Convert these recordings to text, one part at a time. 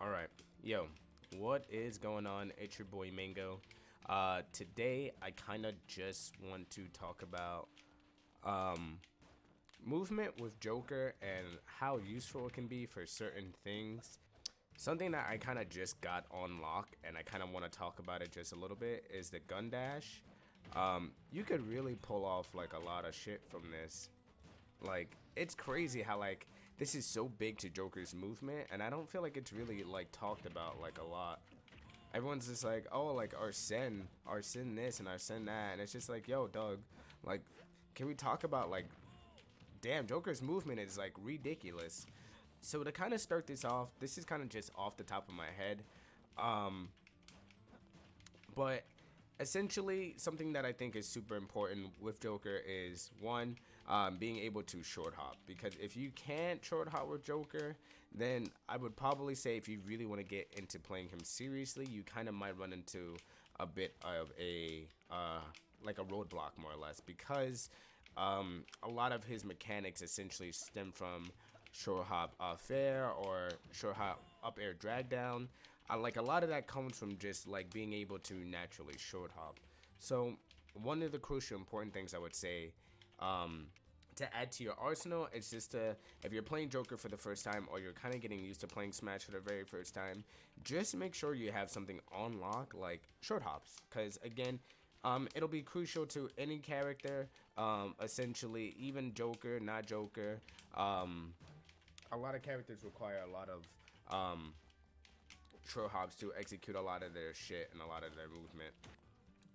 Alright, yo, what is going on? It's your boy Mango. Today I kind of just want to talk about movement with Joker and how useful it can be for certain things. Something that I kind of just got on lock and I kind of want to talk about it just a little bit is the gun dash. You could really pull off like a lot of shit from this. Like, it's crazy how like this is so big to Joker's movement, and I don't feel like it's really like talked about like a lot. Everyone's just like, oh, like Arsene this and Arsene that, and it's just like, yo, Doug, like, can we talk about like, damn, Joker's movement is like ridiculous. So to kind of start this off, this is kind of just off the top of my head, but essentially something that I think is super important with Joker is one, being able to short hop, because if you can't short hop with Joker, then I would probably say if you really want to get into playing him seriously, you kind of might run into a bit of a like a roadblock, more or less, because a lot of his mechanics essentially stem from short hop fair or short hop up air drag down. Like a lot of that comes from just like being able to naturally short hop. So one of the crucial important things I would say to add to your arsenal is just to, if you're playing Joker for the first time or you're kind of getting used to playing Smash for the very first time, just make sure you have something on lock like short hops, because again, it'll be crucial to any character, essentially, even Joker, not Joker. A lot of characters require a lot of short hops to execute a lot of their shit and a lot of their movement.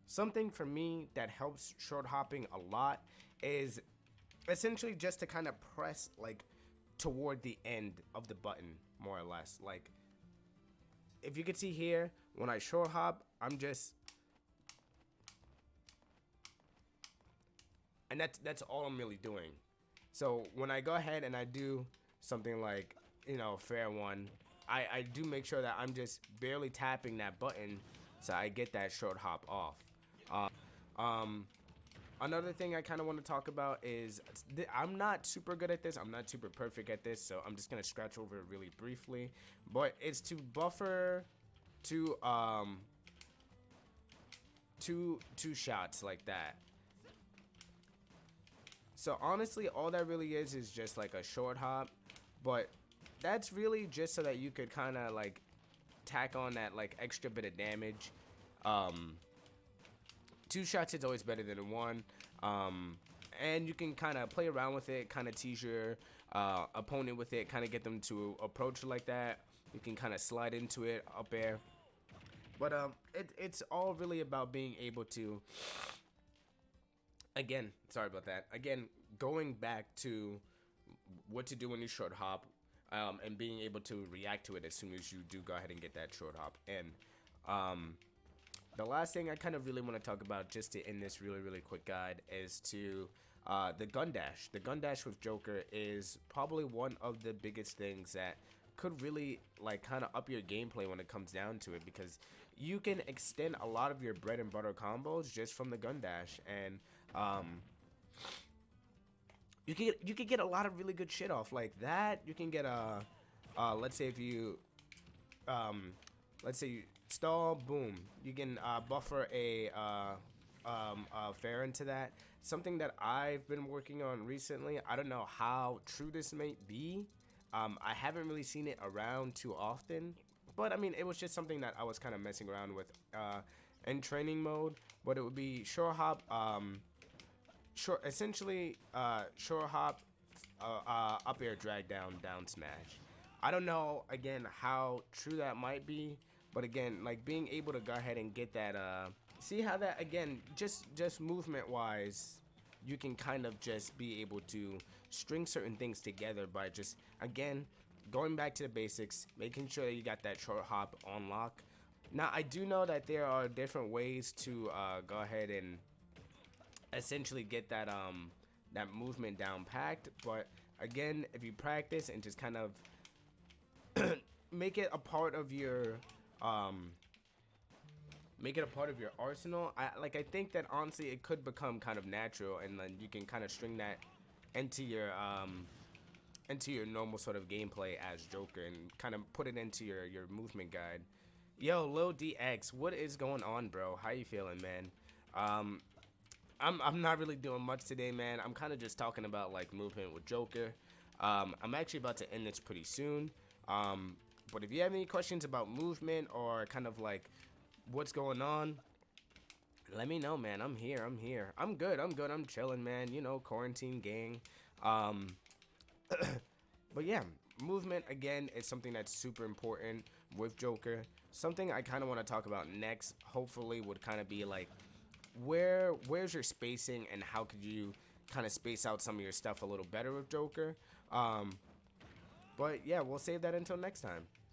Something for me that helps short hopping a lot is essentially just to kind of press like toward the end of the button, more or less. Like, if you can see here, when I short hop, I'm just, and that's all I'm really doing. So when I go ahead and I do something like, you know, fair one, I do make sure that I'm just barely tapping that button so I get that short hop off. Another thing I kind of want to talk about is I'm not super good at this. I'm not super perfect at this, so I'm just gonna scratch over it really briefly. But it's to buffer two shots like that. So honestly, all that really is just like a short hop, but that's really just so that you could kind of like tack on that like extra bit of damage. Two shots is always better than one, and you can kind of play around with it, kind of tease your opponent with it, kind of get them to approach like that. You can kind of slide into it up air, but it's all really about being able to, again, sorry about that, again, going back to what to do when you short hop, and being able to react to it as soon as you do go ahead and get that short hop. And the last thing I kind of really want to talk about, just to end this really quick guide, is to the gun dash. The gun dash with Joker is probably one of the biggest things that could really like kind of up your gameplay when it comes down to it, because you can extend a lot of your bread and butter combos just from the gun dash, and you can get a lot of really good shit off like that. You can get a let's say if you let's say you stall, boom, you can buffer a fair into that. Something that I've been working on recently, I don't know how true this may be. I haven't really seen it around too often, but I mean, it was just something that I was kind of messing around with in training mode. But it would be short hop, essentially short hop, up air drag down, down smash. I don't know, again, how true that might be, but again, like being able to go ahead and get that, see how that, again, just movement wise, you can kind of just be able to string certain things together by just, again, going back to the basics, making sure that you got that short hop on lock. Now, I do know that there are different ways to go ahead and essentially get that that movement down packed, but again, if you practice and just kind of make it a part of your arsenal, I think that honestly it could become kind of natural, and then you can kind of string that into your into your normal sort of gameplay as Joker and kind of put it into your movement guide. Yo, Lil DX, what is going on, bro? How you feeling, man? Um, I'm not really doing much today, man. I'm kind of just talking about like movement with Joker. I'm actually about to end this pretty soon. But if you have any questions about movement or kind of like what's going on, let me know, man. I'm here. I'm here. I'm good. I'm good. I'm chilling, man. You know, quarantine gang. Um, but yeah, movement again is something that's super important with Joker. Something I kind of want to talk about next, hopefully, would kind of be like where's your spacing and how could you kind of space out some of your stuff a little better with Joker. But yeah, we'll save that until next time.